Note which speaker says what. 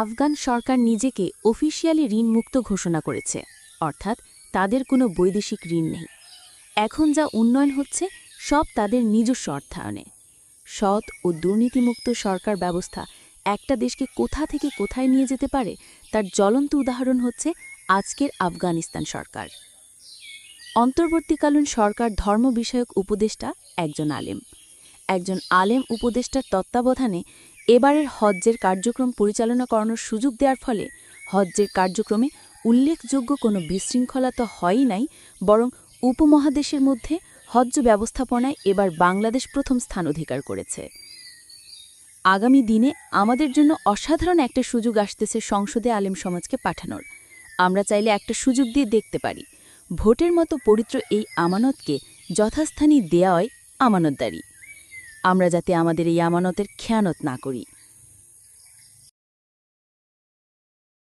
Speaker 1: আফগান সরকার নিজেকে অফিসিয়ালি ঋণমুক্ত ঘোষণা করেছে, অর্থাৎ তাদের কোনো বৈদেশিক ঋণ নেই। এখন যা উন্নয়ন হচ্ছে সব তাদের নিজস্ব অর্থায়নে। সৎ ও দুর্নীতিমুক্ত সরকার ব্যবস্থা একটা দেশকে কোথা থেকে কোথায় নিয়ে যেতে পারে তার জ্বলন্ত উদাহরণ হচ্ছে আজকের আফগানিস্তান সরকার। অন্তর্বর্তীকালীন সরকার ধর্ম বিষয়ক উপদেষ্টা একজন আলেম উপদেষ্টার তত্ত্বাবধানে এবারের হজ্জের কার্যক্রম পরিচালনা করানোর সুযোগ দেওয়ার ফলে হজ্জের কার্যক্রমে উল্লেখযোগ্য কোনো বিশৃঙ্খলা তো হয়ই নাই, বরং উপমহাদেশের মধ্যে হজ্জ ব্যবস্থাপনায় এবার বাংলাদেশ প্রথম স্থান অধিকার করেছে। আগামী দিনে আমাদের জন্য অসাধারণ একটা সুযোগ আসতেছে সংসদে আলেম সমাজকে পাঠানোর। আমরা চাইলে একটা সুযোগ দিয়ে দেখতে পারি। ভোটের মতো পবিত্র এই আমানতকে যথাস্থানে দেওয়াই আমানতদারি। আমরা যাতে আমাদের এই আমানতের খেয়ানত না করি।